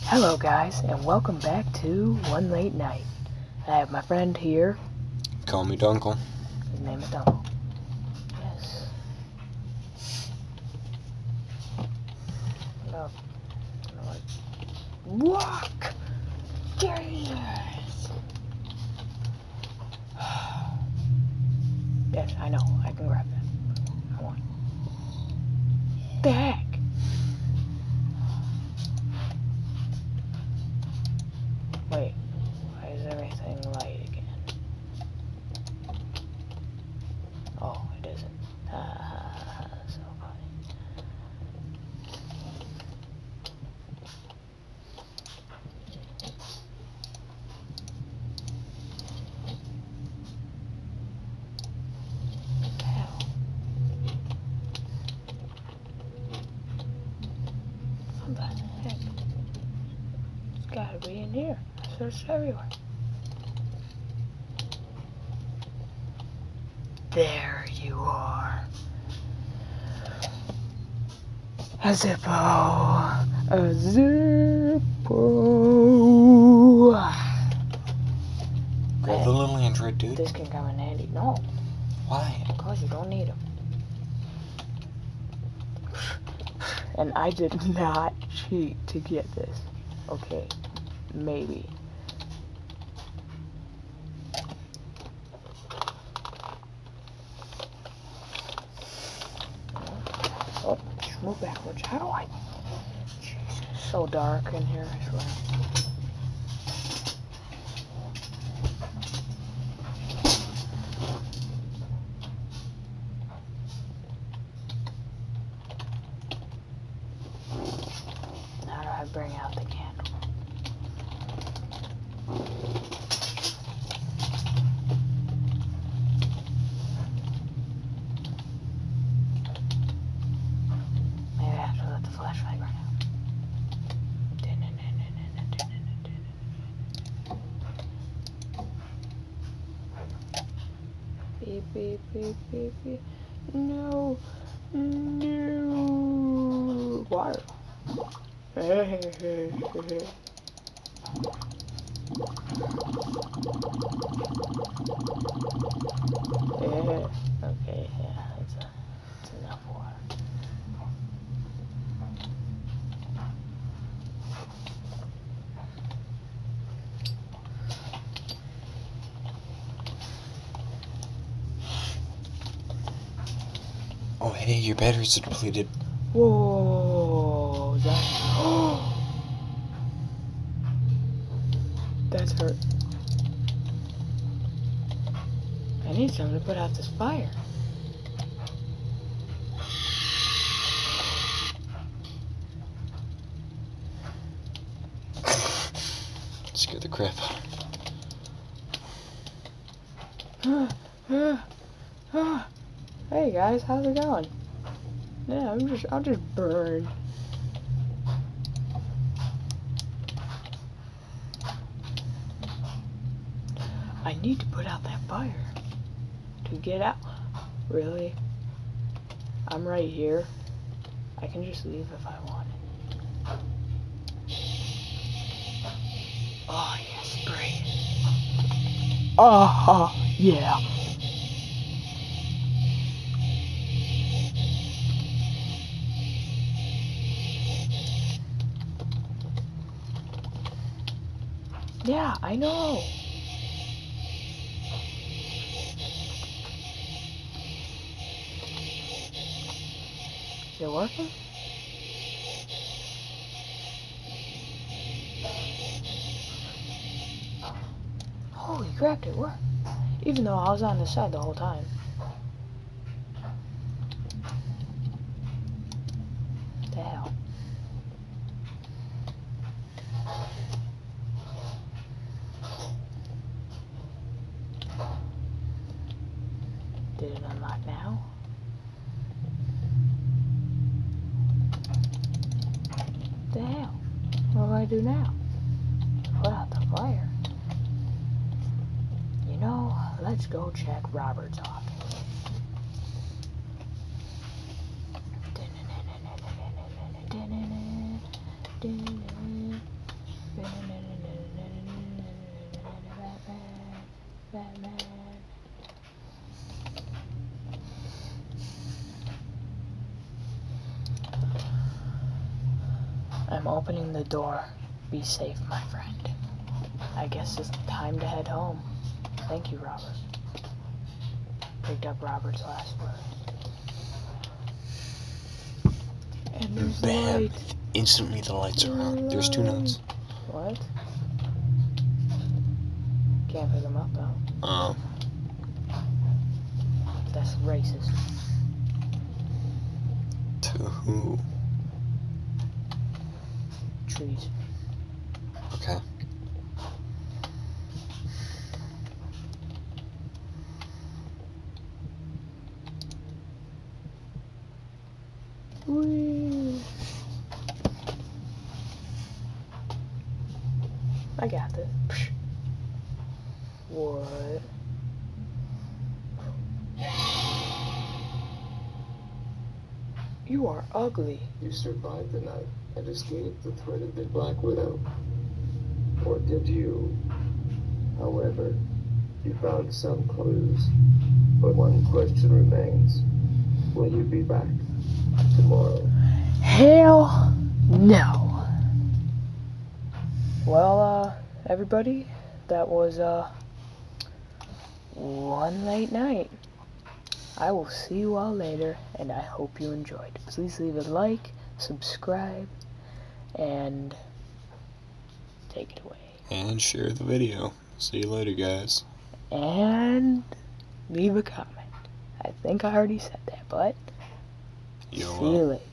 Hello guys, and welcome back to One Late Night. I have my friend here. Call me Dunkle. His name is Dunkle. Yes. No. Walk! Jesus! Yes, I know. I can grab that. I want. The heck? Wait. Why is everything light again? Oh, it isn't. So funny. Hell. What the heck? It's gotta be in here. I searched everywhere. There you are. A Zippo. A Zippo. Grab the little Android, dude. This can come in handy. No. Why? Because you don't need them. And I did not cheat to get this. Okay. Maybe. Oh, just move backwards. How do I? Jesus, so dark in here, I swear. How do I bring out the candle? Maybe I have to let the flashlight run out. Beep, beep, beep, beep, beep. No. No. Water. Okay, yeah, that's enough water. Oh, hey, your batteries are depleted. Whoa, that's hurt. I need something to put out this fire. Scare the crap out of me. Hey guys, how's it going? Yeah, I'll just burn. I need to put out that fire to get out. Really? I'm right here. I can just leave if I want it. Oh yeah, spray it. Oh yeah. Yeah, I know. Is it working? Holy crap, it worked. Even though I was on this side the whole time. What the hell? Did it unlock now? What the hell? What do I do now? Put out the fire. You know, let's go check Robert's office. I'm opening the door. Be safe, my friend. I guess it's time to head home. Thank you, Robert. Picked up Robert's last word. And there's Bam! light. Instantly the lights are on. There's 2 notes. What? Can't pick them up though. That's racist. To who? Trees. Okay. Whee! I got this. Psh. What? You are ugly. You survived the night and escaped the threat of the Black Widow. Or did you? However, you found some clues. But one question remains. Will you be back tomorrow? Hell no. Well, everybody, that was, one late night. I will see you all later, and I hope you enjoyed. Please leave a like, subscribe, and take it away. And share the video. See you later, guys. And leave a comment. I think I already said that, but Yo, see you later.